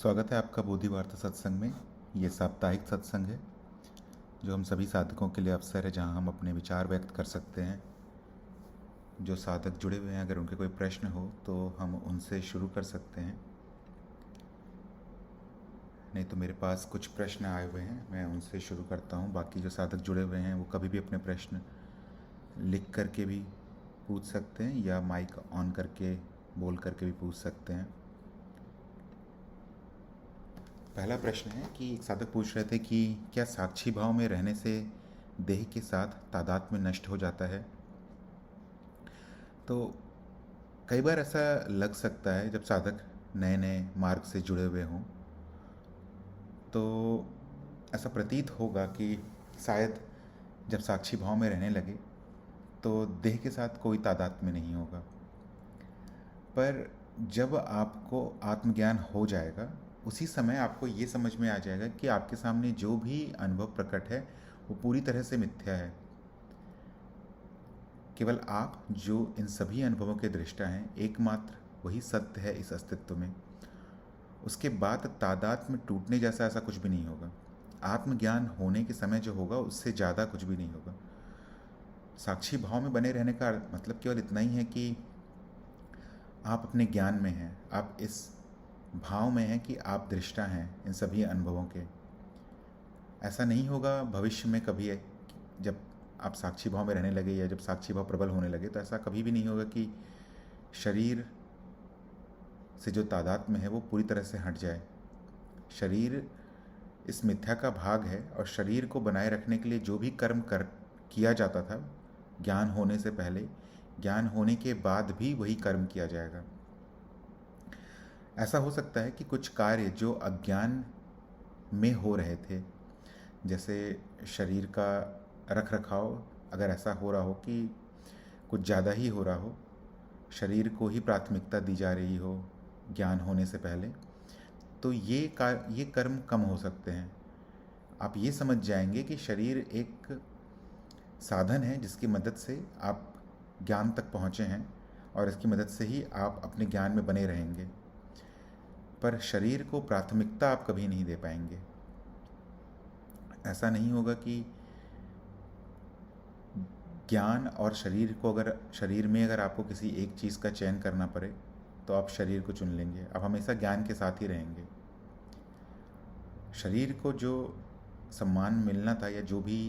स्वागत है आपका बोधि वार्ता सत्संग में। ये साप्ताहिक सत्संग है जो हम सभी साधकों के लिए अवसर है जहां हम अपने विचार व्यक्त कर सकते हैं। जो साधक जुड़े हुए हैं, अगर उनके कोई प्रश्न हो तो हम उनसे शुरू कर सकते हैं। नहीं तो मेरे पास कुछ प्रश्न आए हुए हैं, मैं उनसे शुरू करता हूं। बाकी जो साधक जुड़े हुए हैं वो कभी भी अपने प्रश्न लिख करके भी पूछ सकते हैं या माइक ऑन करके बोल करके भी पूछ सकते हैं। पहला प्रश्न है कि एक साधक पूछ रहे थे कि क्या साक्षी भाव में रहने से देह के साथ तादात्म्य नष्ट हो जाता है। तो कई बार ऐसा लग सकता है जब साधक नए नए मार्ग से जुड़े हुए हों, तो ऐसा प्रतीत होगा कि शायद जब साक्षी भाव में रहने लगे तो देह के साथ कोई तादात्म्य नहीं होगा। पर जब आपको आत्मज्ञान हो जाएगा उसी समय आपको ये समझ में आ जाएगा कि आपके सामने जो भी अनुभव प्रकट है वो पूरी तरह से मिथ्या है। केवल आप जो इन सभी अनुभवों के दृष्टा हैं, एकमात्र वही सत्य है इस अस्तित्व में। उसके बाद तादात्म्य टूटने जैसा ऐसा कुछ भी नहीं होगा। आत्मज्ञान होने के समय जो होगा उससे ज़्यादा कुछ भी नहीं होगा। साक्षी भाव में बने रहने का मतलब केवल इतना ही है कि आप अपने ज्ञान में हैं, आप इस भाव में हैं कि आप दृष्टा हैं इन सभी अनुभवों के। ऐसा नहीं होगा भविष्य में कभी जब आप साक्षी भाव में रहने लगे या जब साक्षी भाव प्रबल होने लगे, तो ऐसा कभी भी नहीं होगा कि शरीर से जो तादात्म्य है वो पूरी तरह से हट जाए। शरीर इस मिथ्या का भाग है और शरीर को बनाए रखने के लिए जो भी कर्म किया जाता था ज्ञान होने से पहले, ज्ञान होने के बाद भी वही कर्म किया जाएगा। ऐसा हो सकता है कि कुछ कार्य जो अज्ञान में हो रहे थे, जैसे शरीर का रख रखाव अगर ऐसा हो रहा हो कि कुछ ज़्यादा ही हो रहा हो, शरीर को ही प्राथमिकता दी जा रही हो ज्ञान होने से पहले, तो ये कर्म कम हो सकते हैं। आप ये समझ जाएंगे कि शरीर एक साधन है जिसकी मदद से आप ज्ञान तक पहुँचे हैं और इसकी मदद से ही आप अपने ज्ञान में बने रहेंगे। पर शरीर को प्राथमिकता आप कभी नहीं दे पाएंगे। ऐसा नहीं होगा कि ज्ञान और शरीर को, अगर शरीर में अगर आपको किसी एक चीज़ का चयन करना पड़े तो आप शरीर को चुन लेंगे। आप हमेशा ज्ञान के साथ ही रहेंगे। शरीर को जो सम्मान मिलना था या जो भी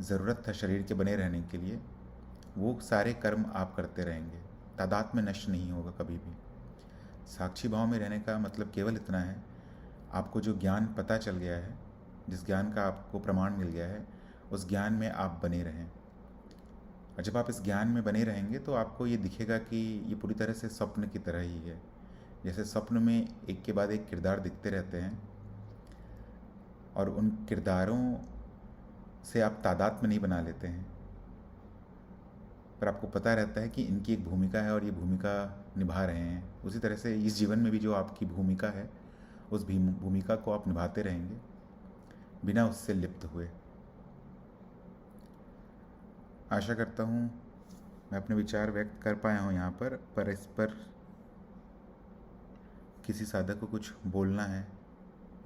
ज़रूरत था शरीर के बने रहने के लिए, वो सारे कर्म आप करते रहेंगे। तादात्म्य नष्ट नहीं होगा कभी भी। साक्षी भाव में रहने का मतलब केवल इतना है, आपको जो ज्ञान पता चल गया है, जिस ज्ञान का आपको प्रमाण मिल गया है, उस ज्ञान में आप बने रहें। और जब आप इस ज्ञान में बने रहेंगे तो आपको ये दिखेगा कि ये पूरी तरह से स्वप्न की तरह ही है। जैसे स्वप्न में एक के बाद एक किरदार दिखते रहते हैं और उन किरदारों से आप तादात्म्य नहीं बना लेते हैं, पर आपको पता रहता है कि इनकी एक भूमिका है और ये भूमिका निभा रहे हैं। उसी तरह से इस जीवन में भी जो आपकी भूमिका है, उस भूमिका को आप निभाते रहेंगे बिना उससे लिप्त हुए। आशा करता हूँ मैं अपने विचार व्यक्त कर पाया हूँ यहाँ पर इस पर किसी साधक को कुछ बोलना है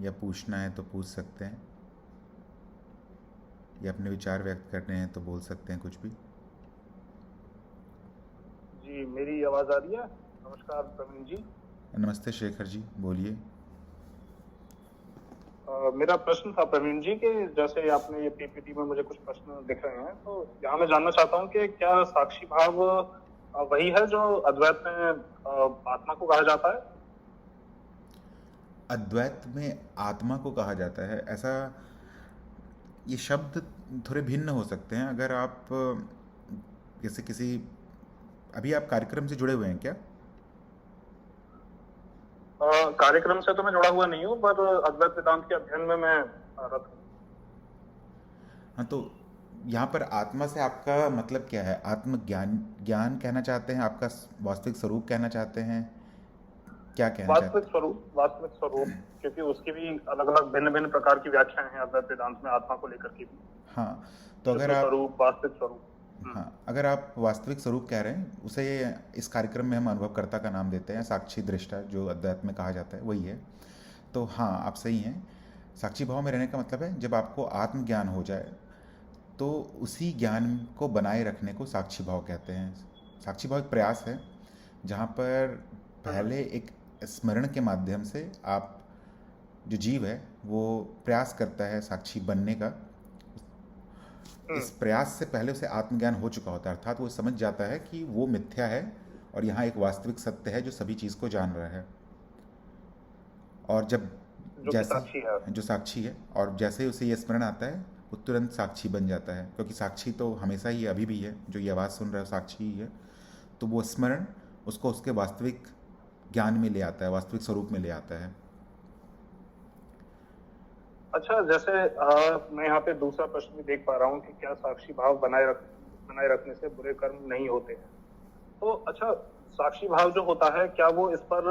या पूछना है तो पूछ सकते हैं, या अपने विचार व्यक्त करने हैं तो बोल सकते हैं कुछ भी। जी, मेरी आवाज आ रही है? नमस्कार प्रवीण जी। नमस्ते शेखर जी, बोलिए। मेरा प्रश्न था प्रवीण जी कि जैसे आपने ये पीपीटी में मुझे कुछ प्रश्न दिख रहे हैं, तो यहाँ मैं जानना चाहता हूँ कि क्या साक्षी भाव वही है जो अद्वैत में आत्मा को कहा जाता है? अद्वैत में आत्मा को कहा जाता है, ऐसा ये शब्द थोड़े भिन्न हो सकते हैं। अगर आप जैसे किसी, अभी आप कार्यक्रम से जुड़े हुए हैं क्या? कार्यक्रम से तो मैं जुड़ा हुआ नहीं हूँ, पर अद्वैत वेदांत के अध्ययन में मैं रत हूँ। हाँ, तो यहाँ पर आत्मा से आपका मतलब क्या है? आत्मज्ञान, ज्ञान कहना चाहते हैं? आपका वास्तविक स्वरूप कहना चाहते हैं? क्या कहना चाहते वास्तविक स्वरूप, क्योंकि उसकी भी अलग अलग भिन्न भिन्न प्रकार की व्याख्याएं हैं अद्वैत वेदांत में आत्मा को लेकर के भी। हैं? हाँ, तो अगर शुद्ध आप, स्वरूप, वास्तविक स्वरूप। हम्म। हाँ, अगर आप वास्तविक स्वरूप कह रहे हैं उसे इस कार्यक्रम में हम अनुभवकर्ता का नाम देते हैं, साक्षी दृष्टा जो अध्यात्म में कहा जाता है वही है। तो हाँ, आप सही हैं। साक्षी भाव में रहने का मतलब है जब आपको आत्मज्ञान हो जाए तो उसी ज्ञान को बनाए रखने को साक्षी भाव कहते हैं। साक्षी भाव एक प्रयास है जहाँ पर हम्म। पहले एक स्मरण के माध्यम से आप जो जीव है वो प्रयास करता है साक्षी बनने का। हम्म। इस प्रयास से पहले उसे आत्मज्ञान हो चुका होता है, अर्थात वो समझ जाता है कि वो मिथ्या है और यहाँ एक वास्तविक सत्य है जो सभी चीज़ को जान रहा है। और जब जो कि जैसे साक्षी है। जो साक्षी है, और जैसे ही उसे ये स्मरण आता है वो तुरंत साक्षी बन जाता है, क्योंकि साक्षी तो हमेशा ही अभी भी है, जो ये आवाज़ सुन रहा है साक्षी ही है। तो वो स्मरण उसको उसके वास्तविक ज्ञान में ले आता है, वास्तविक स्वरूप में ले आता है। अच्छा, जैसे मैं यहाँ पे दूसरा प्रश्न भी देख पा रहा हूँ कि क्या साक्षी भाव बनाए रखने से बुरे कर्म नहीं होते हैं। तो अच्छा, साक्षी भाव जो होता है क्या वो इस पर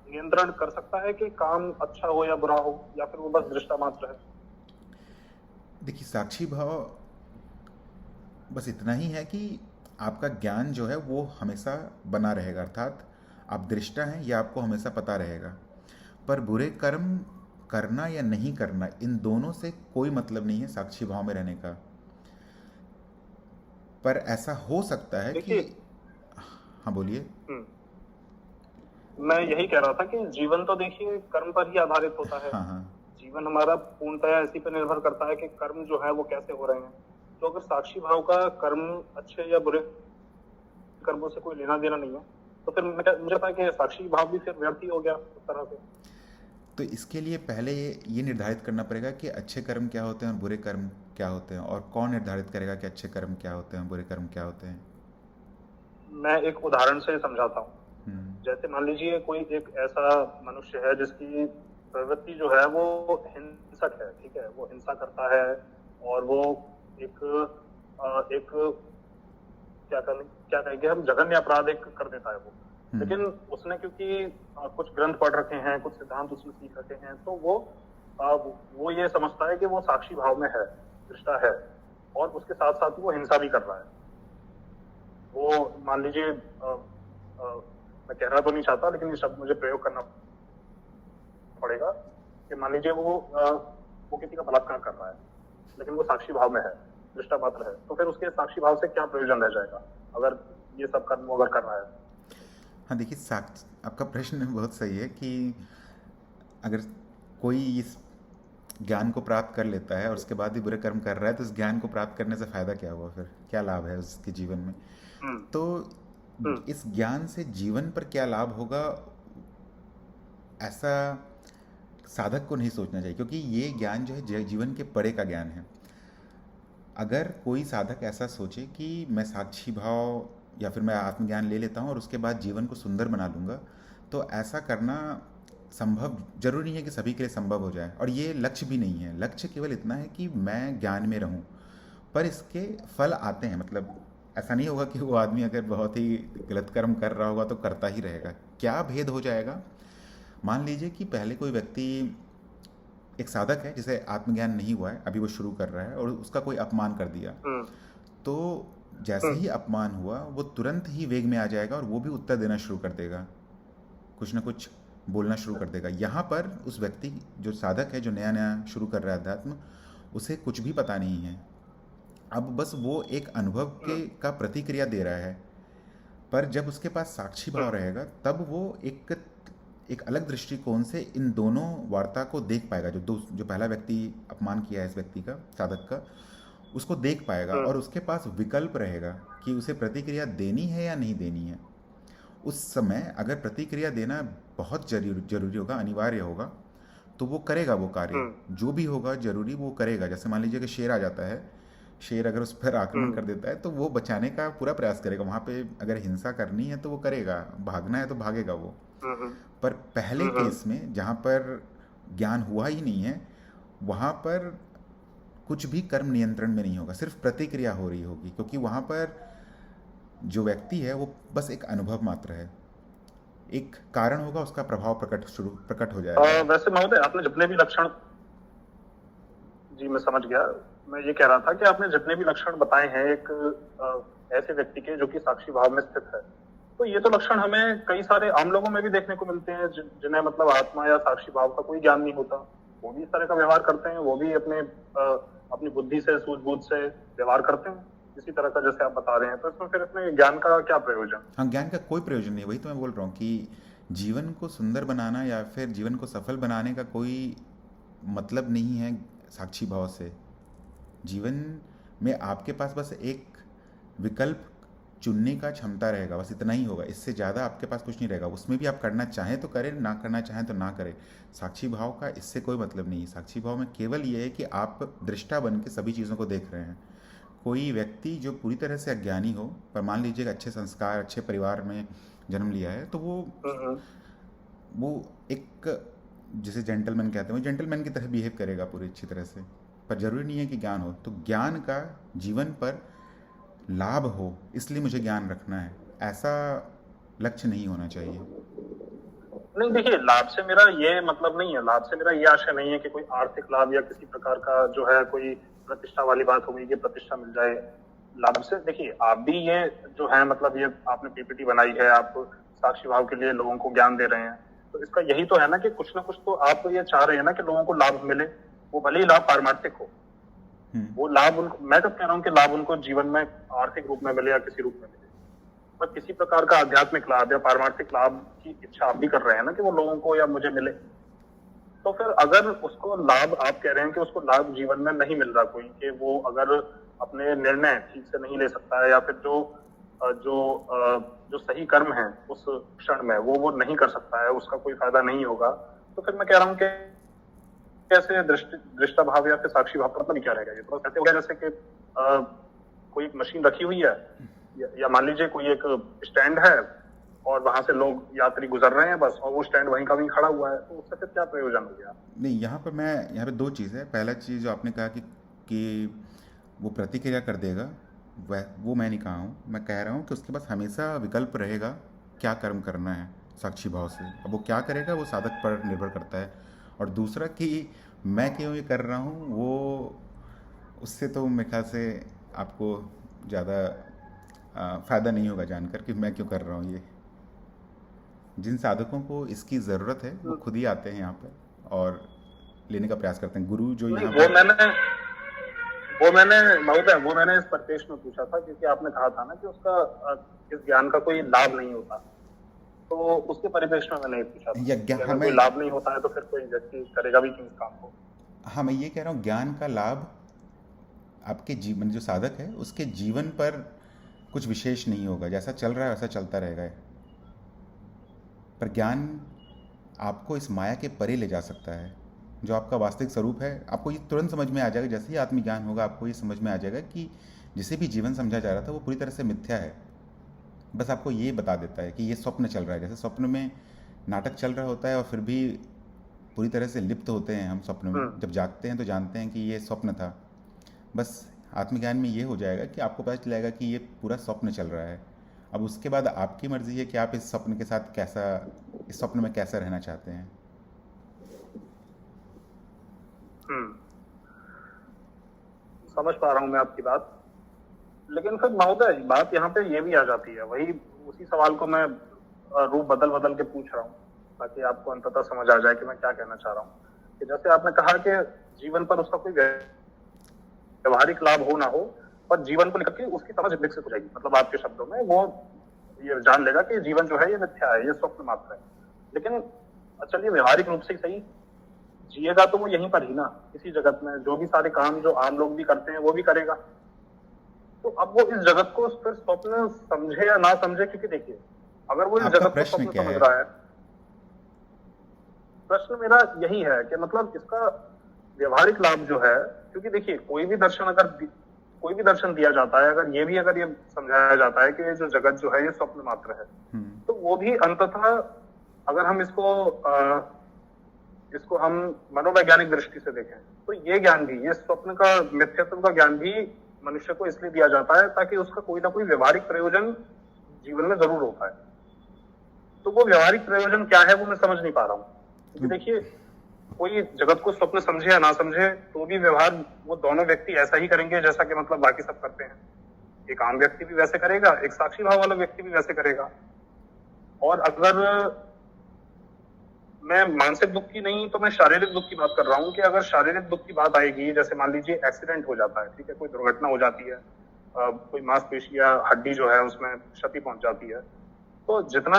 नियंत्रण कर सकता है कि काम अच्छा हो या बुरा हो, या फिर वो बस दृष्टा मात्र है? देखिए, साक्षी भाव बस इतना ही है कि आपका ज्ञान जो है वो हमेशा बना रहेगा, अर्थात आप दृष्टा हैं यह आपको हमेशा पता रहेगा। पर बुरे कर्म करना या नहीं करना, इन दोनों से कोई मतलब नहीं है साक्षी भाव में रहने का। पर ऐसा हो सकता है कि, देखिए, हाँ बोलिए। मैं यही कह रहा था कि जीवन तो देखिए कर्म पर ही आधारित होता है। हाँ हाँ। जीवन हमारा पूर्णतया इसी पर निर्भर करता है कि कर्म जो है वो कैसे हो रहे हैं। तो अगर साक्षी भाव का कर्म अच्छे या बुरे कर्मों से कोई लेना देना नहीं है, तो फिर मुझे लगता है कि साक्षी भाव भी फिर व्यर्थ ही हो गया उस तरह से। तो इसके लिए पहले ये निर्धारित करना पड़ेगा कि अच्छे कर्म क्या होते हैं और बुरे कर्म क्या होते हैं, और कौन निर्धारित करेगा कि अच्छे कर्म क्या होते हैं, बुरे कर्म क्या होते हैं। मैं एक उदाहरण से समझाता हूँ। हम्म। जैसे मान लीजिए कोई एक ऐसा मनुष्य है जिसकी प्रवृत्ति जो है वो हिंसक है, ठीक है, वो हिंसा करता है, और वो एक एक क्या कहेंगे हम, जघन्य अपराध एक कर देता है वो। लेकिन उसने क्योंकि कुछ ग्रंथ पढ़ रखे हैं, कुछ सिद्धांत उसने सीख रखे हैं, तो वो ये समझता है कि वो साक्षी भाव में है, दृष्टा है, और उसके साथ साथ वो हिंसा भी कर रहा है। वो मान लीजिए, मैं कहना तो नहीं चाहता लेकिन ये शब्द मुझे प्रयोग करना पड़ेगा, कि मान लीजिए वो किसी का बलात्कार कर रहा है, लेकिन वो साक्षी भाव में है, दृष्टा मात्र है। तो फिर उसके साक्षी भाव से क्या प्रयोजन रह जाएगा अगर ये सब कर्म वो अगर कर रहा है? हाँ देखिए, आपका प्रश्न बहुत सही है कि अगर कोई इस ज्ञान को प्राप्त कर लेता है और उसके बाद भी बुरे कर्म कर रहा है, तो इस ज्ञान को प्राप्त करने से फ़ायदा क्या हुआ, फिर क्या लाभ है उसके जीवन में। तो इस ज्ञान से जीवन पर क्या लाभ होगा, ऐसा साधक को नहीं सोचना चाहिए, क्योंकि ये ज्ञान जो है जीवन के परे का ज्ञान है। अगर कोई साधक ऐसा सोचे कि मैं साक्षी भाव या फिर मैं आत्मज्ञान ले लेता हूँ और उसके बाद जीवन को सुंदर बना लूँगा, तो ऐसा करना संभव जरूरी नहीं है कि सभी के लिए संभव हो जाए, और ये लक्ष्य भी नहीं है। लक्ष्य केवल इतना है कि मैं ज्ञान में रहूँ, पर इसके फल आते हैं। मतलब ऐसा नहीं होगा कि वो आदमी अगर बहुत ही गलत कर्म कर रहा होगा तो करता ही रहेगा। क्या भेद हो जाएगा, मान लीजिए कि पहले कोई व्यक्ति एक साधक है जिसे आत्मज्ञान नहीं हुआ है, अभी वो शुरू कर रहा है, और उसका कोई अपमान कर दिया, तो जैसे ही अपमान हुआ वो तुरंत ही वेग में आ जाएगा और वो भी उत्तर देना शुरू कर देगा, कुछ ना कुछ बोलना शुरू कर देगा। यहाँ पर उस व्यक्ति जो साधक है, जो नया नया शुरू कर रहा है अध्यात्म, उसे कुछ भी पता नहीं है, अब बस वो एक अनुभव का प्रतिक्रिया दे रहा है। पर जब उसके पास साक्षी भाव रहेगा तब वो एक अलग दृष्टिकोण से इन दोनों वार्ता को देख पाएगा। जो पहला व्यक्ति अपमान किया है इस व्यक्ति का, साधक का, उसको देख पाएगा, और उसके पास विकल्प रहेगा कि उसे प्रतिक्रिया देनी है या नहीं देनी है। उस समय अगर प्रतिक्रिया देना बहुत जरूरी होगा, अनिवार्य होगा, तो वो करेगा वो कार्य, जो भी होगा जरूरी वो करेगा। जैसे मान लीजिए कि शेर आ जाता है, शेर अगर उस पर आक्रमण कर देता है तो वो बचाने का पूरा प्रयास करेगा। वहाँ पे अगर हिंसा करनी है तो वो करेगा, भागना है तो भागेगा वो। पर पहले केस में जहाँ पर ज्ञान हुआ ही नहीं है, वहाँ पर कुछ भी कर्म नियंत्रण में नहीं होगा, सिर्फ प्रतिक्रिया हो रही होगी, क्योंकि वहाँ पर जो व्यक्ति है वो बस एक अनुभव मात्र है, एक कारण होगा, उसका प्रभाव प्रकट हो जाएगा। वैसे महोदय, आपने जितने भी लक्षण, जी मैं समझ गया, मैं ये कह रहा था कि आपने जितने भी लक्षण बताए हैं एक ऐसे व्यक्ति के जो कि साक्षी भाव में स्थित है, तो ये तो लक्षण हमें कई सारे आम लोगों में भी देखने को मिलते हैं जिन्हें मतलब आत्मा या साक्षी भाव का कोई ज्ञान नहीं होता। वो भी इस तरह का व्यवहार करते हैं, वो भी अपनी बुद्धि से सूझबूझ से व्यवहार करते हैं इसी तरह का जैसे आप बता रहे हैं। तो इसमें फिर इसमें ज्ञान का क्या प्रयोजन? हाँ, ज्ञान का कोई प्रयोजन नहीं, वही तो मैं बोल रहा हूँ कि जीवन को सुंदर बनाना या फिर जीवन को सफल बनाने का कोई मतलब नहीं है साक्षी भाव से। जीवन में आपके पास बस एक विकल्प चुनने का क्षमता रहेगा, बस इतना ही होगा, इससे ज़्यादा आपके पास कुछ नहीं रहेगा। उसमें भी आप करना चाहें तो करें, ना करना चाहें तो ना करें। साक्षी भाव का इससे कोई मतलब नहीं है। साक्षी भाव में केवल ये है कि आप दृष्टा बन के सभी चीज़ों को देख रहे हैं। कोई व्यक्ति जो पूरी तरह से अज्ञानी हो, पर मान लीजिए अच्छे संस्कार, अच्छे परिवार में जन्म लिया है, तो वो एक जिसे जेंटलमैन कहते हैं, वो जेंटलमैन की तरह बिहेव करेगा पूरी अच्छी तरह से। पर जरूरी नहीं है कि ज्ञान हो। तो ज्ञान का जीवन पर लाभ हो, इसलिए मुझे ज्ञान रखना है, ऐसा लक्ष्य नहीं होना चाहिए। नहीं, देखिए, लाभ से मेरा ये मतलब नहीं है, लाभ से मेरा ये आशय नहीं है कि कोई आर्थिक लाभ या किसी प्रकार का जो है कोई प्रतिष्ठा वाली बात होगी कि प्रतिष्ठा मिल जाए। लाभ से देखिए, आप भी ये जो है मतलब ये आपने पीपीटी बनाई है, आप साक्षी भाव के लिए लोगों को ज्ञान दे रहे हैं, तो इसका यही तो है ना कि कुछ ना कुछ तो आप ये चाह रहे हैं ना कि लोगों को लाभ मिले, वो भले ही लाभ पारमार्थिक हो। वो लाभ उनको, मैं कब कह रहा हूँ कि लाभ उनको जीवन में आर्थिक रूप में मिले या किसी रूप में मिले, पर किसी प्रकार का आध्यात्मिक लाभ या पारमार्थिक लाभ की इच्छा आप भी कर रहे हैं ना कि वो लोगों को या मुझे मिले। तो फिर अगर उसको लाभ, आप कह रहे हैं कि उसको लाभ जीवन में नहीं मिल रहा कोई, कि वो अगर अपने निर्णय ठीक से नहीं ले सकता है या फिर जो सही कर्म है उस क्षण में वो नहीं कर सकता है, उसका कोई फायदा नहीं होगा, तो फिर मैं कह रहा हूँ कि कैसे दृष्टा भाव या फिर साक्षी भाव का मतलब क्या रहेगा? ये थोड़ा ऐसे हो गया जैसे कि कोई एक मशीन रखी हुई है या मान लीजिए कोई एक स्टैंड है और वहां से लोग यात्री गुजर रहे हैं बस, और वो स्टैंड वहीं का वहीं खड़ा हुआ है, तो उससे फिर क्या प्रयोजन हो गया? नहीं, यहाँ पे दो चीज़ है। पहला चीज़ जो आपने कहा कि वो प्रतिक्रिया कर देगा, वो मैं नहीं कहा हूँ। मैं कह रहा हूँ कि उसके पास हमेशा विकल्प रहेगा क्या कर्म करना है साक्षी भाव से। अब वो क्या करेगा वो साधक पर निर्भर करता है। और दूसरा कि मैं क्यों ये कर रहा हूँ, वो उससे तो मेरे ख्याल से आपको ज़्यादा फ़ायदा नहीं होगा जानकर कि मैं क्यों कर रहा हूँ ये। जिन साधकों को इसकी ज़रूरत है वो खुद ही आते हैं यहाँ पर और लेने का प्रयास करते हैं। गुरु जो यहाँ पर वो मैंने इस परिपेक्ष में पूछा था क्योंकि आपने कहा था ना कि उसका इस ज्ञान का कोई लाभ नहीं होता, तो उसके परिपेक्ष में मैंने पूछा था। अगर कोई लाभ नहीं होता है तो फिर कोई व्यक्ति करेगा भी क्यों इस काम को? हाँ, मैं ये कह रहा हूँ ज्ञान का लाभ आपके जीवन, जो साधक है उसके जीवन पर कुछ विशेष नहीं होगा। जैसा चल रहा है वैसा चलता रहेगा। पर ज्ञान आपको इस माया के परे ले जा सकता है। जो आपका वास्तविक स्वरूप है आपको ये तुरंत समझ में आ जाएगा। जैसे ही आत्मज्ञान होगा आपको ये समझ में आ जाएगा कि जिसे भी जीवन समझा जा रहा था वो पूरी तरह से मिथ्या है। बस आपको ये बता देता है कि ये स्वप्न चल रहा है। जैसे स्वप्न में नाटक चल रहा होता है और फिर भी पूरी तरह से लिप्त होते हैं हम स्वप्न में। जब जागते हैं तो जानते हैं कि ये स्वप्न था। बस आत्मज्ञान में ये हो जाएगा कि आपको पता चलेगा कि ये पूरा स्वप्न चल रहा है। अब उसके बाद आपकी मर्जी है कि आप इस स्वप्न के साथ इस स्वप्न में कैसा रहना चाहते हैं। समझ पा रहा हूँ मैं आपकी बात, लेकिन फिर महोदय बात यहाँ पे ये भी आ जाती है, वही उसी सवाल को मैं रूप बदल के पूछ रहा हूँ ताकि आपको अंततः समझ आ जाए कि मैं क्या कहना चाह रहा हूँ। कि जैसे आपने कहा कि जीवन पर उसका कोई व्यवहारिक लाभ हो ना हो, पर जीवन को लेकर के उसकी समझ विकसित हो जाएगी। मतलब आपके शब्दों में वो ये जान लेगा कि जीवन जो है ये मिथ्या है, ये स्वप्न मात्र है। लेकिन चलिए व्यवहारिक रूप से ही सही, जिएगा तो वो यहीं पर ही ना, इसी जगत में जो भी सारे काम जो आम लोग भी करते हैं वो भी करेगा। तो अब वो इस जगत को फिर स्वप्न समझे या ना समझे, क्योंकि देखिए अगर वो इस जगत को स्वप्न समझ रहा है, प्रश्न मेरा यही है कि मतलब इसका व्यवहारिक लाभ जो है, क्योंकि देखिए कोई भी दर्शन दिया जाता है, अगर ये समझाया जाता है कि ये जो जगत जो है ये स्वप्न मात्र है, तो वो भी अंततः अगर हम इसको हम मनोवैज्ञानिक दृष्टि से देखें तो ये ज्ञान भी, ये स्वप्न का मिथ्यात्व का ज्ञान भी मनुष्य को इसलिए दिया जाता है ताकि उसका कोई ना कोई व्यवहारिक प्रयोजन जीवन में जरूर होता है। तो वो व्यवहारिक प्रयोजन क्या है वो मैं समझ नहीं पा रहा हूँ। क्योंकि देखिए कोई जगत को स्वप्न समझे या ना समझे, तो भी व्यवहार वो दोनों व्यक्ति ऐसा ही करेंगे जैसा कि मतलब बाकी सब करते हैं। एक आम व्यक्ति भी वैसे करेगा, एक साक्षी भाव वाला व्यक्ति भी वैसे करेगा। और अगर मैं मानसिक दुख की नहीं तो मैं शारीरिक दुख की बात कर रहा हूँ, कि अगर शारीरिक दुख की बात आएगी, जैसे मान लीजिए एक्सीडेंट हो जाता है, ठीक है, कोई दुर्घटना हो जाती है, कोई मांसपेशी या हड्डी जो है उसमें क्षति पहुंच जाती है, तो जितना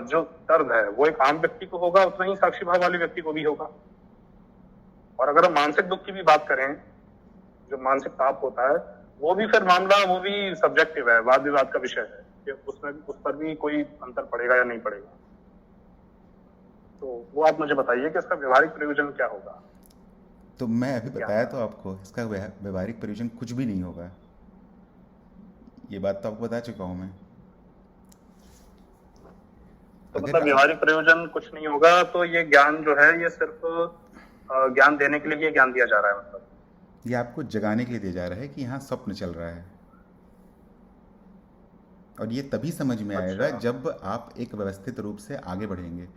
जो दर्द है वो एक आम व्यक्ति को होगा, उतना ही साक्षी भाव वाले व्यक्ति को भी होगा। और अगर हम मानसिक दुख की भी बात करें, जो मानसिक ताप होता है, वो भी फिर मामला, वो भी सब्जेक्टिव है, वाद विवाद का विषय है कि उसमें उस पर भी कोई अंतर पड़ेगा या नहीं पड़ेगा। तो वो आप मुझे बताइए कि इसका व्यवहारिक प्रयोजन क्या होगा। तो मैं अभी बताया तो आपको, इसका व्यवहारिक प्रयोजन कुछ भी नहीं होगा। ये बात तो आपको बता चुका हूँ मैं। तो अगर मतलब व्यवहारिक प्रयोजन कुछ नहीं होगा, तो ये ज्ञान जो है ये सिर्फ ज्ञान देने के लिए ज्ञान दिया जा रहा है, मतलब ये आपको जगाने के लिए दिया जा रहा है कि यहाँ स्वप्न चल रहा है। और ये तभी समझ में आएगा अच्छा। जब आप एक व्यवस्थित रूप से आगे बढ़ेंगे,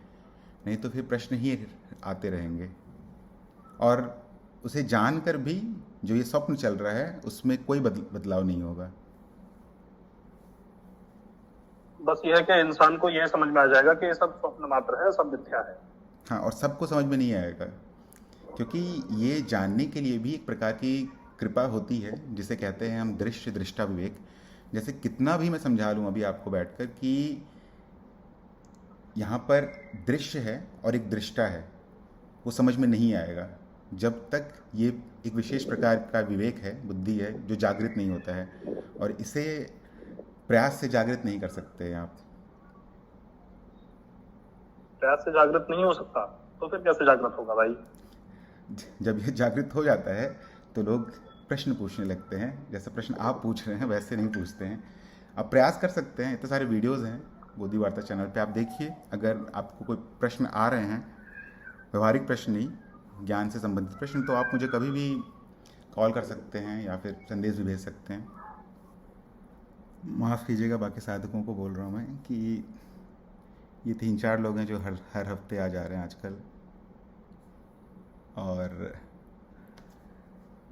नहीं तो फिर प्रश्न ही आते रहेंगे। और उसे जानकर भी जो ये स्वप्न चल रहा है उसमें कोई बदलाव नहीं होगा। बस यह है कि इंसान को यह समझ में आ जाएगा कि ये सब स्वप्न मात्र है, सब मिथ्या है। हाँ, और सबको समझ में नहीं आएगा, क्योंकि ये जानने के लिए भी एक प्रकार की कृपा होती है, जिसे कहते हैं हम दृश्य दृष्टा विवेक। जैसे कितना भी मैं समझा लूँ अभी आपको बैठकर कि यहाँ पर दृश्य है और एक दृष्टा है, वो समझ में नहीं आएगा जब तक ये एक विशेष प्रकार का विवेक है, बुद्धि है, जो जागृत नहीं होता है। और इसे प्रयास से जागृत नहीं कर सकते आप। प्रयास से जागृत नहीं हो सकता, तो फिर कैसे जागृत होगा भाई? जब ये जागृत हो जाता है तो लोग प्रश्न पूछने लगते हैं, जैसे प्रश्न आप पूछ रहे हैं वैसे नहीं पूछते हैं। आप प्रयास कर सकते हैं, इतने सारे वीडियोज़ हैं बोधि वार्ता चैनल पे, आप देखिए। अगर आपको कोई प्रश्न आ रहे हैं, व्यवहारिक प्रश्न नहीं, ज्ञान से संबंधित प्रश्न, तो आप मुझे कभी भी कॉल कर सकते हैं या फिर संदेश भी भेज सकते हैं। माफ़ कीजिएगा बाकी साधकों को बोल रहा हूँ मैं कि ये 3-4 लोग हैं जो हर हफ्ते आ जा रहे हैं आजकल, और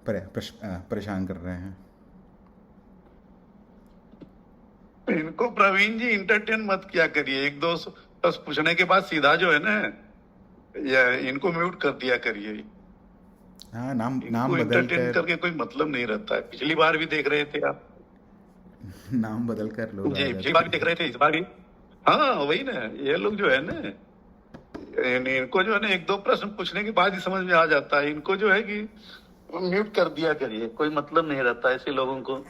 परेशान कर रहे हैं। इनको प्रवीण जी इंटरटेन मत किया करिए। एक दो बस पूछने के बाद सीधा जो है ना, या इनको म्यूट कर दिया करिए। हाँ, नाम इनको बदल इंटरटेन कर, करके कोई मतलब नहीं रहता है। पिछली बार भी देख रहे थे आप। नाम बदल कर लोग जी, पिछली बार भी देख रहे थे, इस बार भी। हाँ वही ना, ये लोग जो है ना, इनको जो है ना एक दो प्रश्न पूछने के बाद ही समझ में आ जाता है। इनको जो है कि म्यूट कर दिया करिए, कोई मतलब नहीं रहता ऐसे लोगों को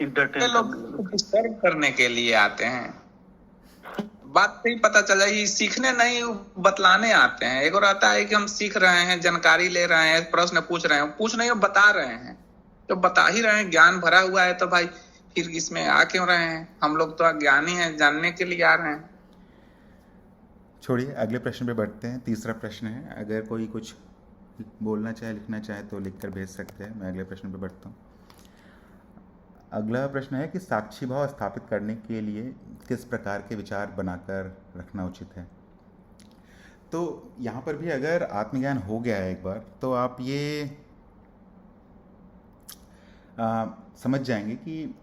इंटरटेन लोग डिस्टर्ब करने के लिए आते हैं। बात नहीं पता चला, ये सीखने नहीं बतलाने आते हैं। एक और आता है कि हम सीख रहे हैं, जानकारी ले रहे हैं, प्रश्न पूछ रहे हैं, पूछ नहीं बता रहे हैं। तो बता ही रहे हैं, ज्ञान भरा हुआ है, तो भाई फिर इसमें आ क्यों रहे हैं? हम लोग तो अज्ञानी हैं, जानने के लिए आ रहे हैं। छोड़िए, अगले प्रश्न पे बढ़ते हैं। तीसरा प्रश्न है, अगर कोई कुछ बोलना चाहे, लिखना चाहे तो लिख कर भेज सकते हैं। मैं अगले प्रश्न पे बढ़ता हूँ। अगला प्रश्न है कि साक्षी भाव स्थापित करने के लिए किस प्रकार के विचार बनाकर रखना उचित है। तो यहाँ पर भी अगर आत्मज्ञान हो गया है एक बार, तो आप ये समझ जाएंगे कि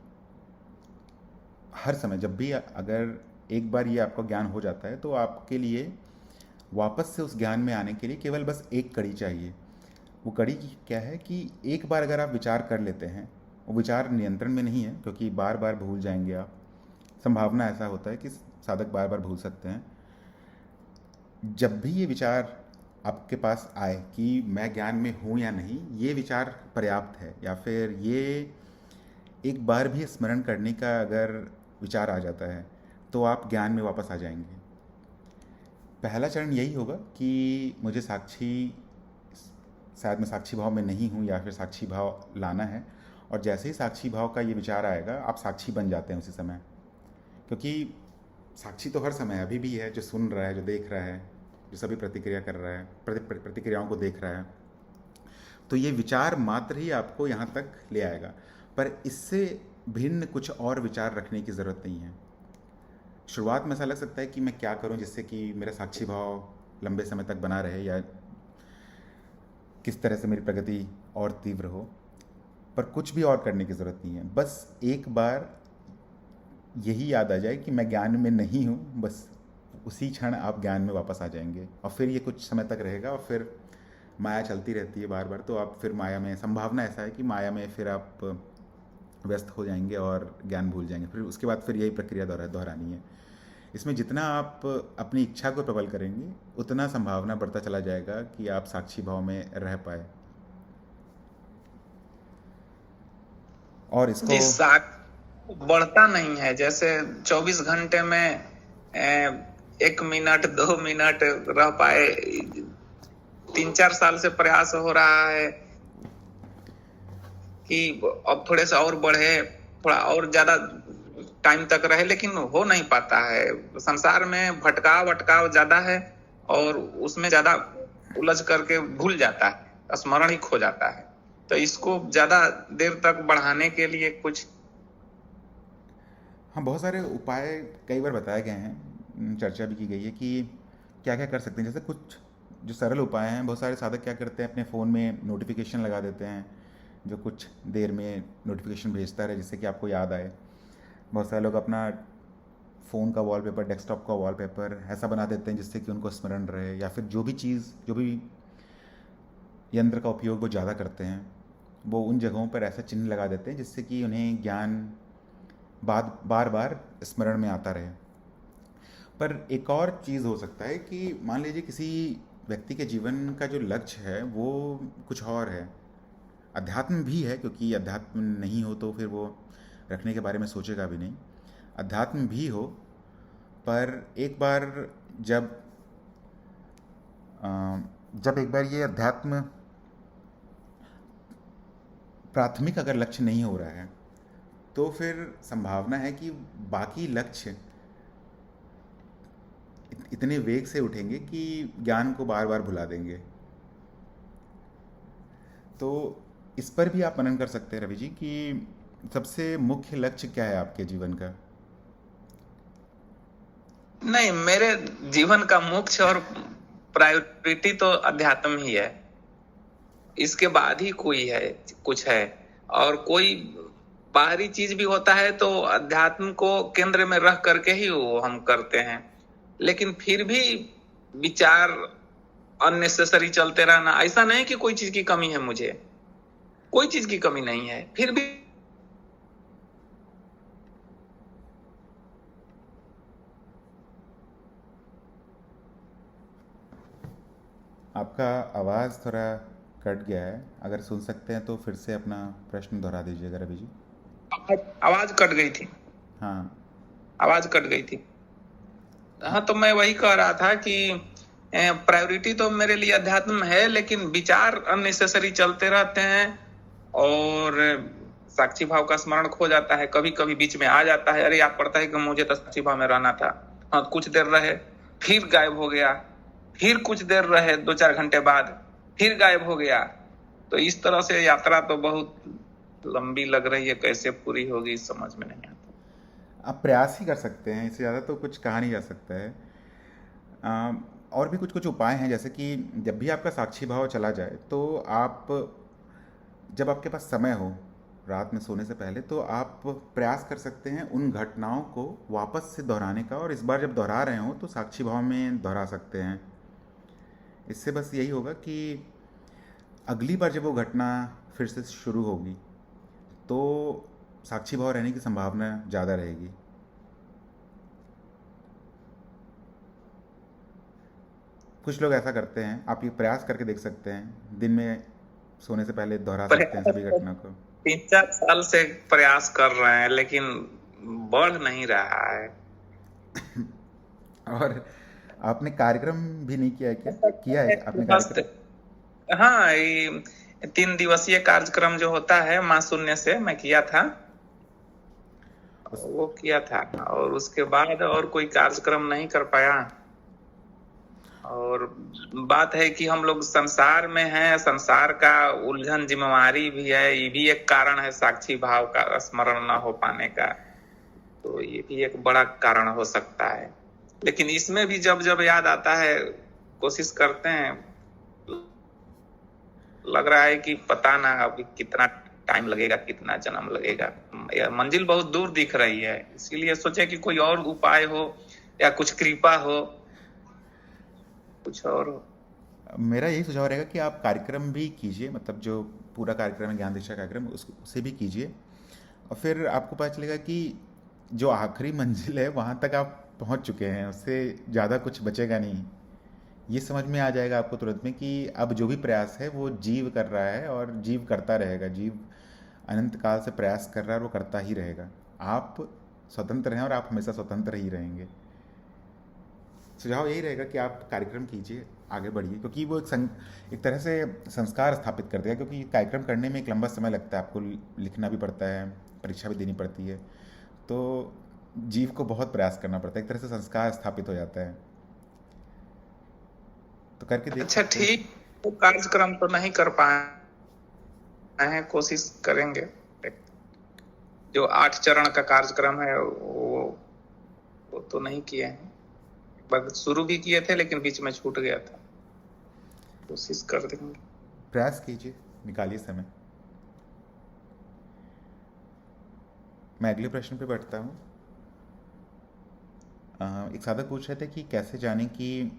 हर समय जब भी अगर एक बार ये आपका ज्ञान हो जाता है, तो आपके लिए वापस से उस ज्ञान में आने के लिए केवल बस एक कड़ी चाहिए। वो कड़ी क्या है कि एक बार अगर आप विचार कर लेते हैं, वो विचार नियंत्रण में नहीं है, क्योंकि बार बार भूल जाएंगे आप। संभावना ऐसा होता है कि साधक बार बार भूल सकते हैं। जब भी ये विचार आपके पास आए कि मैं ज्ञान में हूँ या नहीं, ये विचार पर्याप्त है, या फिर ये एक बार भी स्मरण करने का अगर विचार आ जाता है, तो आप ज्ञान में वापस आ जाएंगे। पहला चरण यही होगा कि मुझे शायद मैं साक्षी भाव में नहीं हूँ, या फिर साक्षी भाव लाना है। और जैसे ही साक्षी भाव का ये विचार आएगा, आप साक्षी बन जाते हैं उसी समय, क्योंकि साक्षी तो हर समय अभी भी है, जो सुन रहा है, जो देख रहा है, जो सभी प्रतिक्रिया कर रहा है, प्रतिक्रियाओं को देख रहा है। तो ये विचार मात्र ही आपको यहाँ तक ले आएगा, पर इससे भिन्न कुछ और विचार रखने की ज़रूरत नहीं है। शुरुआत में ऐसा लग सकता है कि मैं क्या करूं जिससे कि मेरा साक्षी भाव लंबे समय तक बना रहे, या किस तरह से मेरी प्रगति और तीव्र हो। पर कुछ भी और करने की ज़रूरत नहीं है, बस एक बार यही याद आ जाए कि मैं ज्ञान में नहीं हूँ, बस उसी क्षण आप ज्ञान में वापस आ जाएंगे। और फिर ये कुछ समय तक रहेगा और फिर माया चलती रहती है बार बार, तो आप फिर माया में, संभावना ऐसा है कि माया में फिर आप व्यस्त हो जाएंगे और ज्ञान भूल जाएंगे। फिर उसके बाद फिर यही प्रक्रिया दोहरानी है। इसमें जितना आप अपनी इच्छा को प्रबल करेंगे उतना संभावना बढ़ता चला जाएगा कि आप साक्षी भाव में रह पाए। और इसको जी, बढ़ता नहीं है। जैसे 24 घंटे में 1 मिनट 2 मिनट रह पाए, 3-4 साल से प्रयास हो रहा है कि अब थोड़े से और बढ़े, थोड़ा और ज्यादा टाइम तक रहे, लेकिन हो नहीं पाता है। संसार में भटकाव ज्यादा है और उसमें ज्यादा उलझ करके भूल जाता है, स्मरण ही खो जाता है। तो इसको ज्यादा देर तक बढ़ाने के लिए कुछ, हाँ, बहुत सारे उपाय कई बार बताए गए हैं, चर्चा भी की गई है कि क्या क्या कर सकते हैं। जैसे कुछ जो सरल उपाय हैं, बहुत सारे साधक क्या करते हैं, अपने फ़ोन में नोटिफिकेशन लगा देते हैं जो कुछ देर में नोटिफिकेशन भेजता रहे, जिससे कि आपको याद आए। बहुत सारे लोग अपना फ़ोन का वॉलपेपर, डेस्कटॉप का वॉलपेपर ऐसा बना देते हैं जिससे कि उनको स्मरण रहे। या फिर जो भी यंत्र का उपयोग वो ज़्यादा करते हैं, वो उन जगहों पर ऐसा चिन्ह लगा देते हैं जिससे कि उन्हें ज्ञान बार बार स्मरण में आता रहे। पर एक और चीज़ हो सकता है कि मान लीजिए किसी व्यक्ति के जीवन का जो लक्ष्य है वो कुछ और है, अध्यात्म भी है, क्योंकि अध्यात्म नहीं हो तो फिर वो रखने के बारे में सोचेगा भी नहीं। अध्यात्म भी हो, पर एक बार जब एक बार ये अध्यात्म प्राथमिक अगर लक्ष्य नहीं हो रहा है तो फिर संभावना है कि बाकी लक्ष्य इतने वेग से उठेंगे कि ज्ञान को बार बार भुला देंगे। तो इस पर भी आप मनन कर सकते हैं रवि जी कि सबसे मुख्य लक्ष्य क्या है आपके जीवन का। नहीं, मेरे जीवन का मुख्य और प्रायोरिटी तो अध्यात्म ही है। इसके बाद ही कुछ है। और कोई बाहरी चीज भी होता है तो अध्यात्म को केंद्र में रख करके ही वो हम करते हैं। लेकिन फिर भी विचार अननेसेसरी चलते रहना, ऐसा नहीं कि कोई चीज की कमी है, मुझे कोई चीज की कमी नहीं है, फिर भी आपका आवाज़ थोड़ा कट गया है, अगर सुन सकते हैं तो फिर से अपना प्रश्न दोहरा दीजिएगा रवि जी। आवाज कट गई थी। हाँ, आवाज कट गई थी। हाँ, तो मैं वही कह रहा था कि प्रायोरिटी तो मेरे लिए अध्यात्म है, लेकिन विचार अननेसेसरी चलते रहते हैं और साक्षी भाव का स्मरण खो जाता है। कभी कभी बीच में आ जाता है, अरे याद पड़ता है कि मुझे तो साक्षी भाव में रहना था। हाँ, कुछ देर रहे, फिर गायब हो गया, फिर कुछ देर रहे, 2-4 घंटे बाद फिर गायब हो गया। तो इस तरह से यात्रा तो बहुत लंबी लग रही है, कैसे पूरी होगी समझ में नहीं आता। आप प्रयास ही कर सकते हैं, इससे ज़्यादा तो कुछ कहा नहीं जा सकता है। और भी कुछ उपाय हैं, जैसे कि जब भी आपका साक्षी भाव चला जाए तो आप, जब आपके पास समय हो रात में सोने से पहले, तो आप प्रयास कर सकते हैं उन घटनाओं को वापस से दोहराने का। और इस बार जब दोहरा रहे हो तो साक्षी भाव में दोहरा सकते हैं। इससे बस यही होगा कि अगली बार जब वो घटना फिर से शुरू होगी तो साक्षी भाव रहने की संभावना ज़्यादा रहेगी। कुछ लोग ऐसा करते हैं, आप ये प्रयास करके देख सकते हैं, दिन में सोने से पहले दोहरा सकते हैं सभी घटना को। 3-4 साल से प्रयास कर रहे हैं लेकिन बढ़ नहीं रहा है। और आपने कार्यक्रम भी नहीं किया है क्या? किया है आपने कार्यक्रम? हाँ, ये 3 दिवसीय कार्यक्रम जो होता है माँ शून्य से, मैं किया था, वो किया था। और उसके बाद और कोई कार्यक्रम नहीं कर पाया। और बात है कि हम लोग संसार में हैं, संसार का उलझन जिम्मेवारी भी है, ये भी एक कारण है साक्षी भाव का स्मरण न हो पाने का। तो ये भी एक बड़ा कारण हो सकता है। लेकिन इसमें भी जब जब याद आता है कोशिश करते हैं। लग रहा है कि पता ना अभी कितना टाइम लगेगा, कितना जन्म लगेगा। यह मंजिल बहुत दूर दिख रही है, इसीलिए सोचे कि कोई और उपाय हो या कुछ कृपा हो, कुछ और हो। मेरा यही सुझाव रहेगा कि आप कार्यक्रम भी कीजिए, मतलब जो पूरा कार्यक्रम है ज्ञान दीक्षा कार्यक्रम उसे भी कीजिए, और फिर आपको पता चलेगा कि जो आखिरी मंजिल है वहाँ तक आप पहुँच चुके हैं, उससे ज़्यादा कुछ बचेगा नहीं। ये समझ में आ जाएगा आपको तुरंत में कि अब जो भी प्रयास है वो जीव कर रहा है और जीव करता रहेगा। जीव अनंत काल से प्रयास कर रहा है और वो करता ही रहेगा। आप स्वतंत्र हैं और आप हमेशा स्वतंत्र ही रहेंगे। सुझाव यही रहेगा कि आप कार्यक्रम कीजिए, आगे बढ़िए, क्योंकि वो एक तरह से संस्कार स्थापित कर देगा, क्योंकि कार्यक्रम करने में एक लंबा समय लगता है, आपको लिखना भी पड़ता है, परीक्षा भी देनी पड़ती है, तो जीव को बहुत प्रयास करना पड़ता है, एक तरह से संस्कार स्थापित हो जाता है। तो करके देख अच्छा सकते हैं। ठीक, वो कार्यक्रम तो नहीं कर पाए हैं, कोशिश करेंगे। जो 8 चरण का कार्यक्रम है वो तो नहीं किए हैं, बस शुरू भी किए थे लेकिन बीच में छूट गया था, कोशिश कर देंगे। प्रयास कीजिए, निकालिए समय। मैं अगले प्रश्न पे बढ़ता हूँ। एक साधक पूछ रहे थे कि कैसे जाने कि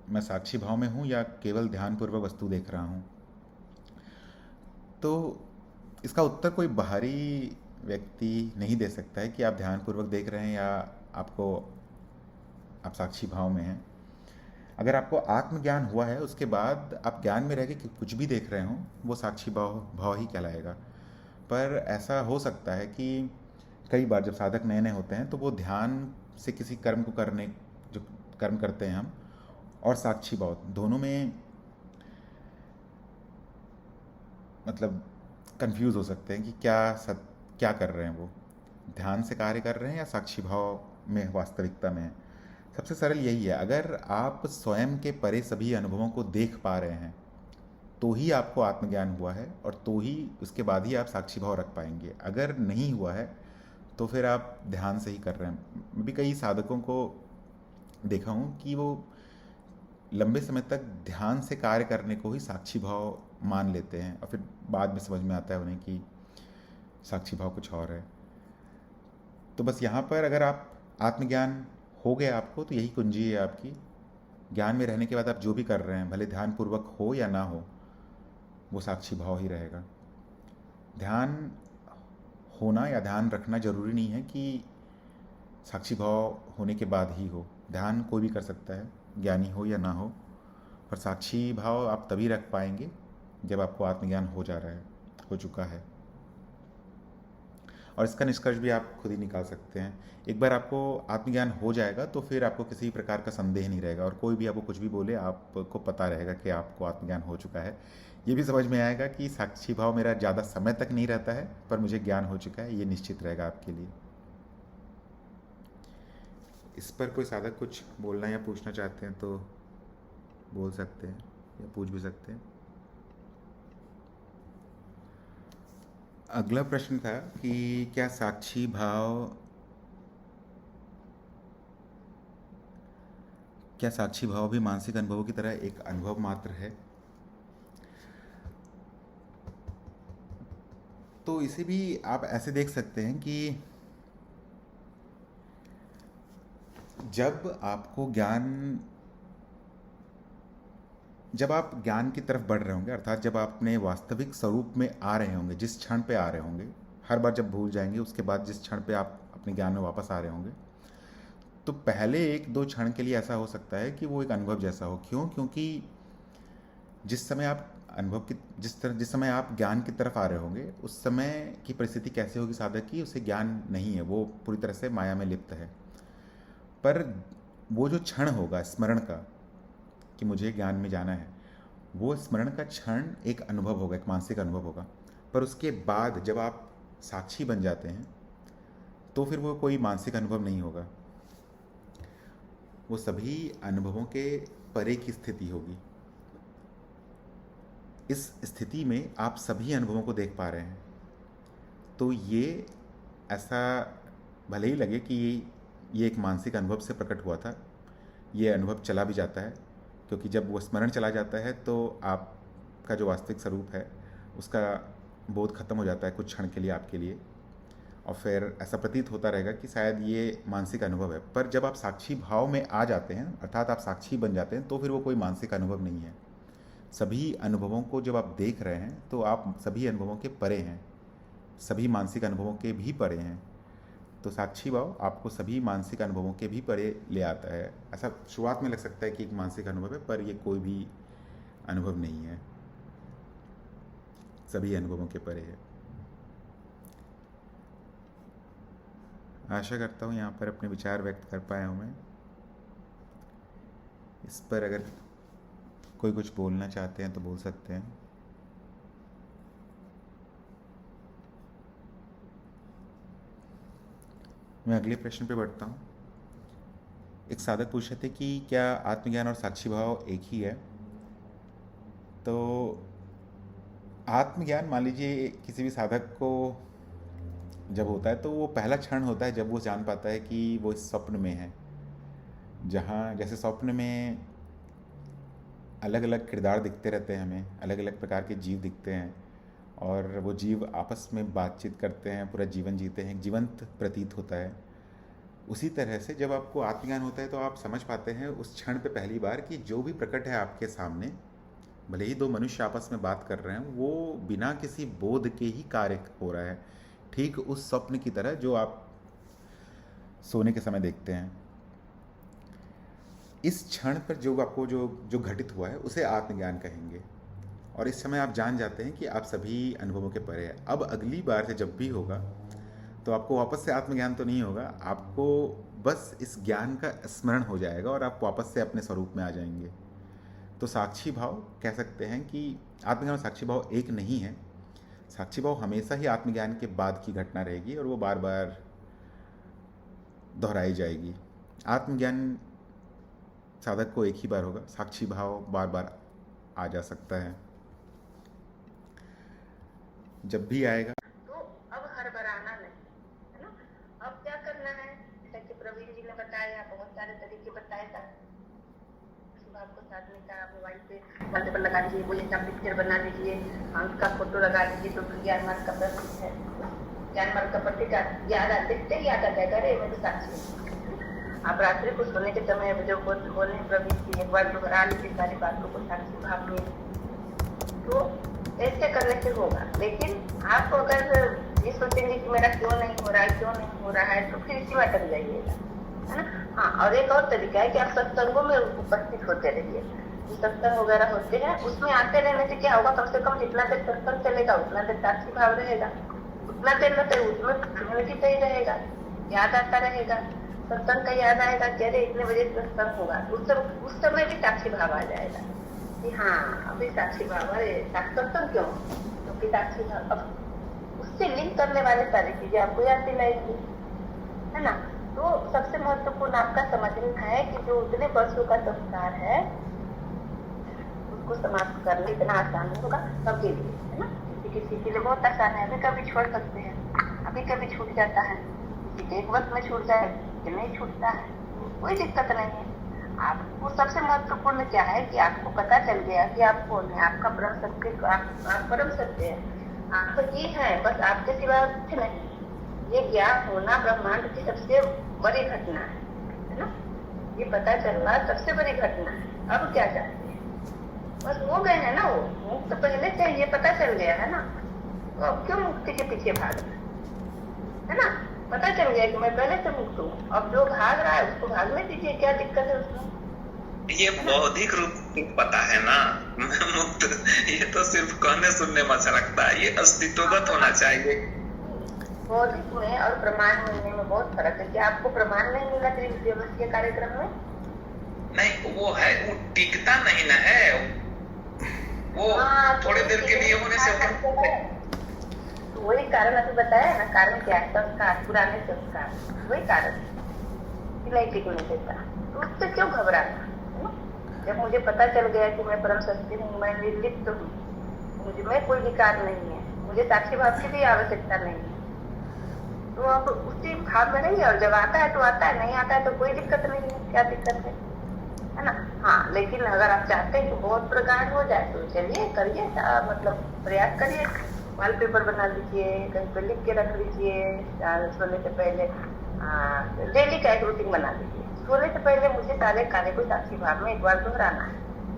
मैं साक्षी भाव में हूँ या केवल ध्यानपूर्वक वस्तु देख रहा हूँ। तो इसका उत्तर कोई बाहरी व्यक्ति नहीं दे सकता है कि आप ध्यानपूर्वक देख रहे हैं या आप साक्षी भाव में हैं। अगर आपको आत्मज्ञान हुआ है, उसके बाद आप ज्ञान में रह के कुछ भी देख रहे हों, वो साक्षी भाव ही कहलाएगा। पर ऐसा हो सकता है कि कई बार जब साधक नए नए होते हैं तो वो ध्यान से किसी कर्म को करने, जो कर्म करते हैं हम, और साक्षी भाव दोनों में मतलब कंफ्यूज हो सकते हैं कि क्या कर रहे हैं, वो ध्यान से कार्य कर रहे हैं या साक्षी भाव में वास्तविकता में है। सबसे सरल यही है, अगर आप स्वयं के परे सभी अनुभवों को देख पा रहे हैं तो ही आपको आत्मज्ञान हुआ है, और तो ही उसके बाद ही आप साक्षी भाव रख पाएंगे। अगर नहीं हुआ है तो फिर आप ध्यान से ही कर रहे हैं। मैं भी कई साधकों को देखा हूँ कि वो लंबे समय तक ध्यान से कार्य करने को ही साक्षी भाव मान लेते हैं, और फिर बाद में समझ में आता है उन्हें कि साक्षी भाव कुछ और है। तो बस यहाँ पर अगर आप आत्मज्ञान हो गया आपको, तो यही कुंजी है आपकी। ज्ञान में रहने के बाद आप जो भी कर रहे हैं, भले ध्यानपूर्वक हो या ना हो, वो साक्षी भाव ही रहेगा। ध्यान होना या ध्यान रखना जरूरी नहीं है कि साक्षी भाव होने के बाद ही हो। ध्यान कोई भी कर सकता है, ज्ञानी हो या ना हो, पर साक्षी भाव आप तभी रख पाएंगे जब आपको आत्मज्ञान हो चुका है। और इसका निष्कर्ष भी आप खुद ही निकाल सकते हैं। एक बार आपको आत्मज्ञान हो जाएगा तो फिर आपको किसी प्रकार का संदेह नहीं रहेगा, और कोई भी आपको कुछ भी बोले आपको पता रहेगा कि आपको आत्मज्ञान हो चुका है। ये भी समझ में आएगा कि साक्षी भाव मेरा ज़्यादा समय तक नहीं रहता है, पर मुझे ज्ञान हो चुका है, ये निश्चित रहेगा आपके लिए। इस पर कोई साधक कुछ बोलना या पूछना चाहते हैं तो बोल सकते हैं या पूछ भी सकते हैं। अगला प्रश्न था कि क्या साक्षी भाव भी मानसिक अनुभवों की तरह एक अनुभव मात्र है? तो इसे भी आप ऐसे देख सकते हैं कि जब आप ज्ञान की तरफ बढ़ रहे होंगे, अर्थात जब आप अपने वास्तविक स्वरूप में आ रहे होंगे, जिस क्षण पे आ रहे होंगे, हर बार जब भूल जाएंगे उसके बाद जिस क्षण पे आप अपने ज्ञान में वापस आ रहे होंगे, तो पहले 1-2 क्षण के लिए ऐसा हो सकता है कि वो एक अनुभव जैसा हो। क्यों? क्योंकि जिस समय आप ज्ञान की तरफ आ रहे होंगे, उस समय की परिस्थिति कैसे होगी साधक की, उसे ज्ञान नहीं है, वो पूरी तरह से माया में लिप्त है। पर वो जो क्षण होगा स्मरण का कि मुझे ज्ञान में जाना है, वो स्मरण का क्षण एक अनुभव होगा, एक मानसिक अनुभव होगा। पर उसके बाद जब आप साक्षी बन जाते हैं तो फिर वो कोई मानसिक अनुभव नहीं होगा, वो सभी अनुभवों के परे की स्थिति होगी। इस स्थिति में आप सभी अनुभवों को देख पा रहे हैं। तो ये ऐसा भले ही लगे कि ये एक मानसिक अनुभव से प्रकट हुआ था, ये अनुभव चला भी जाता है, क्योंकि जब वो स्मरण चला जाता है तो आप का जो वास्तविक स्वरूप है उसका बोध खत्म हो जाता है कुछ क्षण के लिए आपके लिए, और फिर ऐसा प्रतीत होता रहेगा कि शायद ये मानसिक अनुभव है। पर जब आप साक्षी भाव में आ जाते हैं, अर्थात आप साक्षी बन जाते हैं, तो फिर वो कोई मानसिक अनुभव नहीं है। सभी अनुभवों को जब आप देख रहे हैं तो आप सभी अनुभवों के परे हैं, सभी मानसिक अनुभवों के भी परे हैं। तो साक्षी भाव आपको सभी मानसिक अनुभवों के भी परे ले आता है। ऐसा शुरुआत में लग सकता है कि एक मानसिक अनुभव है, पर ये कोई भी अनुभव नहीं है, सभी अनुभवों के परे है। आशा करता हूँ यहाँ पर अपने विचार व्यक्त कर पाया हूँ मैं। इस पर अगर कोई कुछ बोलना चाहते हैं तो बोल सकते हैं। मैं अगले प्रश्न पे बढ़ता हूँ। एक साधक पूछ रहे थे कि क्या आत्मज्ञान और साक्षी भाव एक ही है। तो आत्मज्ञान मान लीजिए किसी भी साधक को जब होता है तो वो पहला क्षण होता है जब वो जान पाता है कि वो इस स्वप्न में है, जहाँ जैसे स्वप्न में अलग अलग किरदार दिखते रहते हैं, हमें अलग अलग प्रकार के जीव दिखते हैं और वो जीव आपस में बातचीत करते हैं, पूरा जीवन जीते हैं, जीवंत प्रतीत होता है। उसी तरह से जब आपको आत्मज्ञान होता है तो आप समझ पाते हैं उस क्षण पे पहली बार कि जो भी प्रकट है आपके सामने, भले ही दो मनुष्य आपस में बात कर रहे हैं, वो बिना किसी बोध के ही कार्य हो रहा है, ठीक उस स्वप्न की तरह जो आप सोने के समय देखते हैं। इस क्षण पर जो आपको जो घटित हुआ है उसे आत्मज्ञान कहेंगे, और इस समय आप जान जाते हैं कि आप सभी अनुभवों के परे हैं। अब अगली बार से जब भी होगा तो आपको वापस से आत्मज्ञान तो नहीं होगा, आपको बस इस ज्ञान का स्मरण हो जाएगा और आप वापस से अपने स्वरूप में आ जाएंगे। तो साक्षी भाव कह सकते हैं कि आत्मज्ञान और साक्षी भाव एक नहीं है। साक्षी भाव हमेशा ही आत्मज्ञान के बाद की घटना रहेगी और वो बार बार दोहराई जाएगी। आत्मज्ञान साधक को एक ही बार होगा, साक्षी भाव बार बार आ जा सकता है, जब भी आएगा। तो अब हड़बड़ाना नहीं है ना। अब क्या करना है, जैसा कि प्रवीण जी ने बताया, बहुत सारे तरीके बताए था। आपको साथ में कहा मोबाइल पे पर्दे पर लगा लीजिए, बोले का पिक्चर बना लीजिए, आंख का फोटो लगा लीजिए, तो ज्ञान मार्ग का प्रतीक है, ज्ञान मार्ग का प्रतीक याद देखते ही याद आ जाएगा, अरे मैं तो साक्षी हूँ। आप रात्रि को सोने के समय जो बोले प्रवीण जी एक बार दोहरा लीजिए सारी बातों को साक्षी भाव में, तो ऐसे करने से होगा। लेकिन आप अगर ये सोचेंगे कि मेरा क्यों नहीं हो रहा है, तो फिर इसी में अटक जाइएगा, है ना। हाँ, और एक और तरीका है कि आप सत्संगों में उपस्थित होते रहिए। जो सत्संग वगैरह होते हैं उसमें आते रहने से क्या होगा, कम से कम जितना देर सत्संग चलेगा उतना देर साक्षी भाव रहेगा, उतना देर न उसमें कम्युनिटी सही रहेगा, याद आता रहेगा, सत्संग का याद आएगा कि अरे इतने बजे सत्संग होगा, उस समय भी साक्षी भाव आ जाएगा कि हाँ अभी साक्षी भाव, अरे सत्संग क्यों, क्योंकि साक्षी भाव अब उससे लिंक करने वाले सारी चीजें आपको याद दिलाएगी, है ना। तो सबसे महत्वपूर्ण आपका समझना है कि जो उतने वर्षों का संस्कार है उसको समाप्त करना इतना आसान होगा सबके लिए, है ना। किसी के लिए बहुत आसान है, अभी कभी छोड़ सकते हैं, अभी कभी छूट जाता है, किसी के एक वर्ष में छूट जाए कि नहीं छूटता है, कोई दिक्कत नहीं है। आपको सबसे महत्वपूर्ण क्या है कि आपको पता चल गया कि आप कौन है, आपका परम सत्य, आप परम सत्य है, आप ये है, बस आपके सिवा कुछ नहीं। ये ज्ञान होना ब्रह्मांड की सबसे बड़ी घटना है ना। ये पता चलना सबसे बड़ी घटना है। अब क्या चाहते हैं, बस हो गए हैं ना, वो मुक्त तो पहले से ये पता चल गया है ना, तो अब क्यों मुक्ति के पीछे भागना, है ना। पता चल गया कि मैं पहले से मुक्त हूँ, अब जो भाग रहा है उसको भागने दीजिए, क्या दिक्कत है उसमें। ये बौद्धिक रूप पता है ना मुक्त, ये तो सिर्फ कहने सुनने में अच्छा लगता है, ये अस्तित्वगत होना चाहिए। बौद्धिक में और प्रमाण मिलने में बहुत फर्क है। क्या आपको प्रमाण नहीं मिला त्रिविद्यावसीय कार्यक्रम में? नहीं, वो है, वो टिकता नहीं ना है, वो थोड़े देर के लिए होने से वही कारण अभी बताया ना, कारण क्या है, संस्कार, पुराने संस्कार, वही कारण नहीं टिकने देता। तो उससे क्यों घबराना, जब मुझे पता चल गया कि मैं परम सत्य हूँ, मैं निर्लिप्त हूँ, मुझे में कोई विकार नहीं है, मुझे साक्षी भाव की भी आवश्यकता नहीं है, तो अब उसी भाव में रहिए। और जब आता है तो आता है, नहीं आता है तो कोई दिक्कत नहीं है, क्या दिक्कत है। है ना। हाँ, लेकिन अगर आप चाहते हैं कि बहुत प्रकार हो जाए तो चलिए करिए, मतलब प्रयास करिए, वॉलपेपर बना लीजिए, कहीं पे लिख के रख लीजिए, सोने से पहले डेली का एक रूटीन बना लीजिए। सोने से पहले मुझे सारे कार्य को साक्षी भाव में एक बार दोहराना है,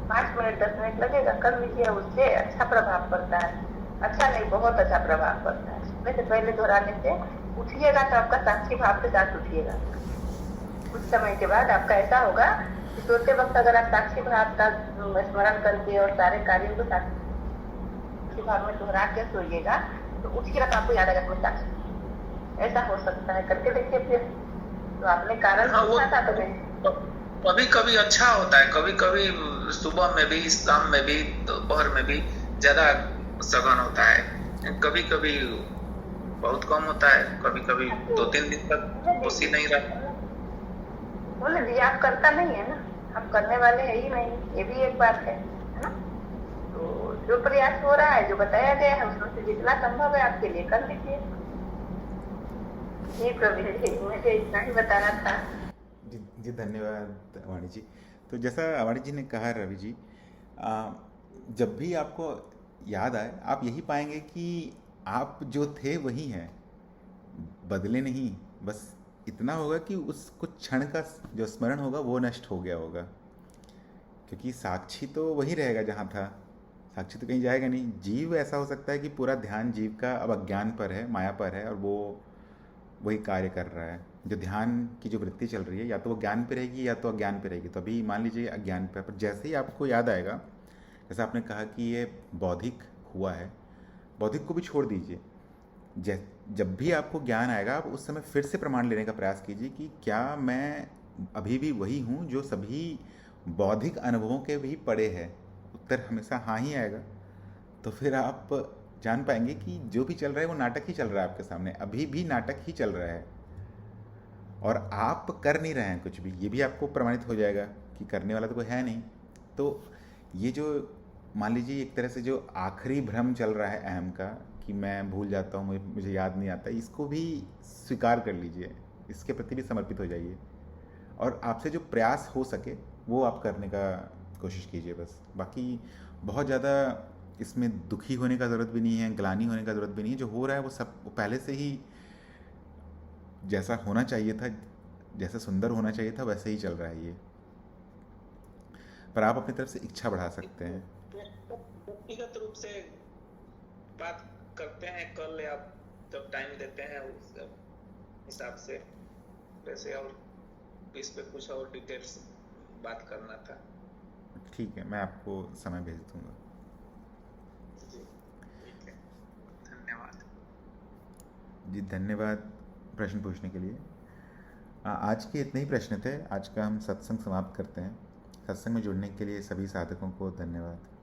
5 मिनट 10 मिनट लगेगा, कर लीजिए, उससे अच्छा प्रभाव पड़ता है। अच्छा नहीं, बहुत अच्छा प्रभाव पड़ता है। सोने से पहले दोहराने से उठिएगा तो आपका साक्षी भाव के साथ उठिएगा। कुछ समय के बाद आपका ऐसा होगा कि सोते वक्त अगर आप साक्षी भाव का स्मरण करके और सारे कार्यों को साक्षी भाव में दोहरा के सोइएगा तो उठिएगा तो आपको याद आएगा मैं साक्षी, ऐसा हो सकता है। करके देखिए फिर। तो आपने कारण हाँ, वो पूछा था तो मैं कभी कभी अच्छा होता है, कभी कभी सुबह में भी, शाम में भी, दोपहर में भी ज्यादा सघन होता है, कभी कभी बहुत कम होता है, कभी कभी 2-3 दिन तक उसी नहीं रहता। बोले जी आप करता नहीं है ना, आप करने वाले है ही नहीं, ये भी एक बात है ना। तो जो प्रयास हो रहा है, जो बताया गया है, उसमें से जितना संभव है आपके लिए कर लीजिए। जी प्रवीण जी, मुझे इतना ही बताना था। जी जी, धन्यवाद वाणी जी। तो जैसा वाणी जी ने कहा रवि जी, जब भी आपको याद आए आप यही पाएंगे कि आप जो थे वही हैं, बदले नहीं। बस इतना होगा कि उस कुछ क्षण का जो स्मरण होगा वो नष्ट हो गया होगा, क्योंकि साक्षी तो वही रहेगा जहाँ था, साक्षी तो कहीं जाएगा नहीं। जीव ऐसा हो सकता है कि पूरा ध्यान जीव का अब अज्ञान पर है, माया पर है, और वो वही कार्य कर रहा है। जो ध्यान की जो वृत्ति चल रही है, या तो वो ज्ञान पे रहेगी या तो अज्ञान पे रहेगी। तो अभी मान लीजिए अज्ञान पे, पर जैसे ही आपको याद आएगा, जैसा आपने कहा कि ये बौद्धिक हुआ है, बौद्धिक को भी छोड़ दीजिए। जब भी आपको ज्ञान आएगा, आप उस समय फिर से प्रमाण लेने का प्रयास कीजिए कि क्या मैं अभी भी वही हूँ जो सभी बौद्धिक अनुभवों के भी पड़े है। उत्तर हमेशा हाँ ही आएगा। तो फिर आप जान पाएंगे कि जो भी चल रहा है वो नाटक ही चल रहा है आपके सामने, अभी भी नाटक ही चल रहा है, और आप कर नहीं रहे हैं कुछ भी। ये भी आपको प्रमाणित हो जाएगा कि करने वाला तो कोई है नहीं। तो ये जो मान लीजिए एक तरह से जो आखिरी भ्रम चल रहा है अहम का, कि मैं भूल जाता हूँ, मुझे याद नहीं आता, इसको भी स्वीकार कर लीजिए, इसके प्रति भी समर्पित हो जाइए, और आपसे जो प्रयास हो सके वो आप करने का कोशिश कीजिए बस। बाकी बहुत ज़्यादा इसमें दुखी होने का ज़रूरत भी नहीं है, ग्लानि होने का ज़रूरत भी नहीं है। जो हो रहा है वो सब पहले से ही जैसा होना चाहिए था, जैसा सुंदर होना चाहिए था, वैसे ही चल रहा है ये। पर आप अपनी तरफ से इच्छा बढ़ा सकते हैं। व्यक्तिगत रूप से बात करते हैं कल, या जब टाइम देते हैं उस हिसाब से, वैसे और इस पे कुछ और डिटेल्स बात करना था। ठीक है, मैं आपको समय भेज दूंगा। जी ठीक है, धन्यवाद जी। धन्यवाद प्रश्न पूछने के लिए। आज के इतने ही प्रश्न थे। आज का हम सत्संग समाप्त करते हैं। सत्संग में जुड़ने के लिए सभी साधकों को धन्यवाद।